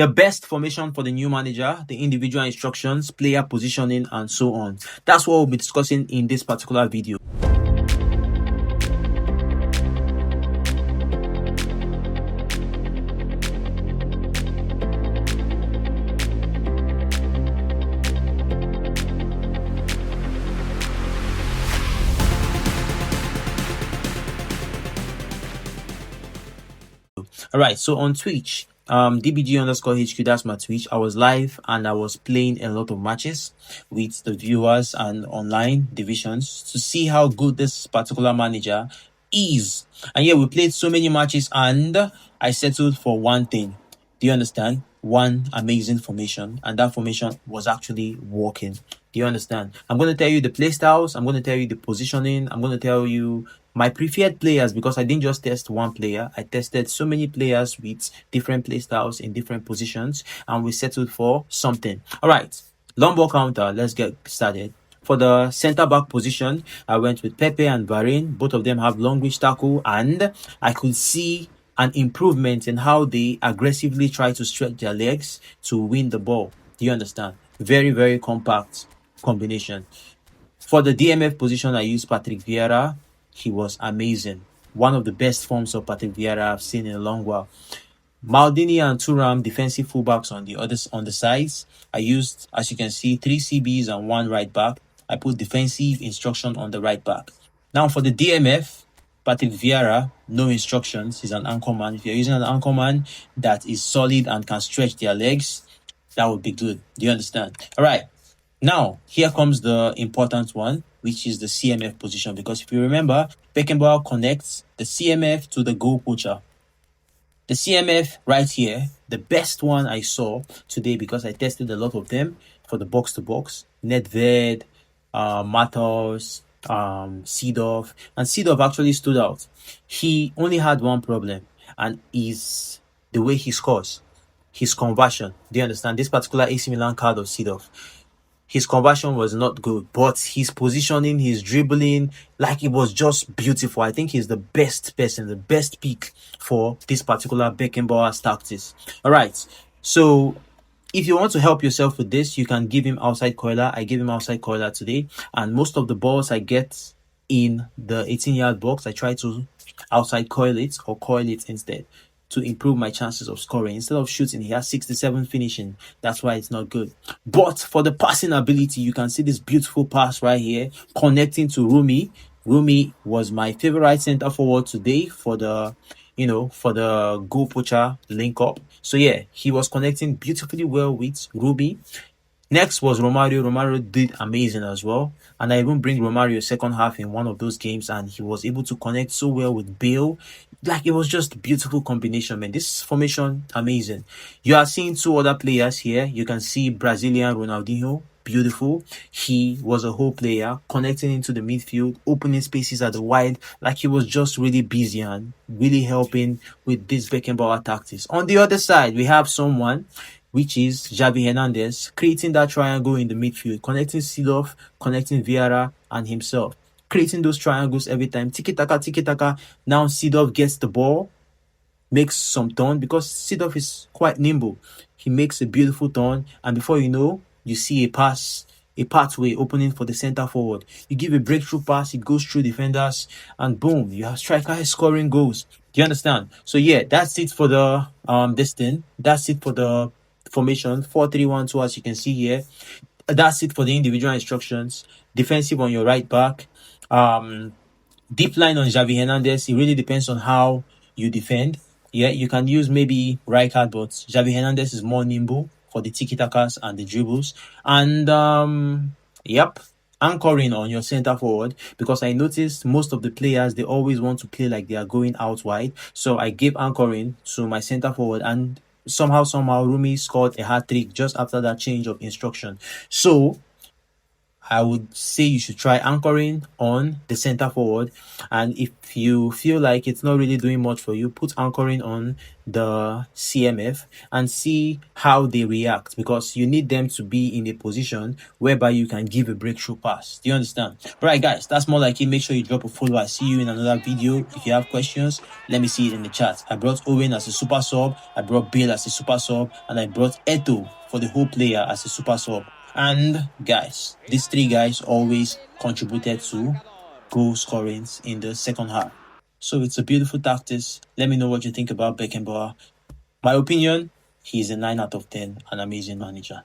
the best formation for the new manager, the individual instructions, player positioning, and so on. That's what we'll be discussing in this particular video. All right, so on Twitch, DBG_HQ, that's my Twitch. I was live and I was playing a lot of matches with the viewers and online divisions to see how good this particular manager is. And yeah, we played so many matches and I settled for one thing. Do you understand? One amazing formation, and that formation was actually working. Do you understand? I'm going to tell you the play styles, I'm going to tell you the positioning, I'm going to tell you my preferred players, because I didn't just test one player. I tested so many players with different play styles in different positions, and we settled for something. All right, long ball counter. Let's get started. For the center back position, I went with Pepe and Varane. Both of them have long reach tackle, and I could see an improvement in how they aggressively try to stretch their legs to win the ball. Do you understand? Very, very compact combination. For the DMF position, I used Patrick Vieira. He was amazing. One of the best forms of Patrick Vieira I've seen in a long while. Maldini and Thuram, defensive fullbacks on the sides. I used, as you can see, 3 CBs and 1 right back. I put defensive instruction on the right back. Now for the DMF, Patrick Vieira, no instructions. He's an anchor man. If you're using an anchor man that is solid and can stretch their legs, that would be good. Do you understand? All right. Now, here comes the important one, which is the CMF position. Because if you remember, Beckenbeur connects the CMF to the goal poacher. The CMF right here, the best one I saw today, because I tested a lot of them for the box-to-box. Nedved, Matos, Seedorf. And Seedorf actually stood out. He only had one problem, and is the way he scores. His conversion. Do you understand? This particular AC Milan card of Seedorf, his conversion was not good, but his positioning, his dribbling, like, it was just beautiful. I think he's the best person, the best pick for this particular Beckenbauer tactics. All right. So if you want to help yourself with this, you can give him outside coiler. I gave him outside coiler today, and most of the balls I get in the 18-yard box, I try to outside coil it or coil it instead, to improve my chances of scoring. Instead of shooting, he has 67 finishing. That's why it's not good. But for the passing ability, you can see this beautiful pass right here connecting to Rumi. Rumi was my favorite center forward today for the goal poacher link up. So yeah, he was connecting beautifully well with Rumi. Next was Romario. Romario did amazing as well. And I even bring Romario second half in one of those games, and he was able to connect so well with Bale. Like, it was just a beautiful combination, man. This formation, amazing. You are seeing 2 other players here. You can see Brazilian Ronaldinho. Beautiful. He was a whole player, connecting into the midfield, opening spaces at the wide. Like, he was just really busy and really helping with this Beckenbauer tactics. On the other side, we have someone, which is Xavi Hernandez, creating that triangle in the midfield, connecting Seedorf, connecting Vieira, and himself. Creating those triangles every time. Tiki-taka, tiki-taka. Now Seedorf gets the ball, makes some turn, because Seedorf is quite nimble. He makes a beautiful turn, and before you know, you see a pathway opening for the center forward. You give a breakthrough pass, it goes through defenders, and boom, you have striker scoring goals. Do you understand? So yeah, that's it for the That's it for the formation 4-3-1-2, as you can see here. That's it for the individual instructions. Defensive on your right back, deep line on Xavi Hernandez. It really depends on how you defend. Yeah, you can use maybe Rijkaard, but Xavi Hernandez is more nimble for the tiki-takas and the dribbles. And anchoring on your center forward, because I noticed most of the players, they always want to play like they are going out wide. So I gave anchoring to my center forward, and somehow Rumi scored a hat-trick just after that change of instruction. So I would say you should try anchoring on the center forward. And if you feel like it's not really doing much for you, put anchoring on the CMF and see how they react, because you need them to be in a position whereby you can give a breakthrough pass. Do you understand? Right, guys, that's more like it. Make sure you drop a follow. I see you in another video. If you have questions, let me see it in the chat. I brought Owen as a super sub, I brought Bale as a super sub, and I brought Eto for the whole player as a super sub. And guys, these three guys always contributed to goal scorings in the second half. So it's a beautiful tactics. Let me know what you think about Beckenbauer. My opinion, he's a 9 out of 10, an amazing manager.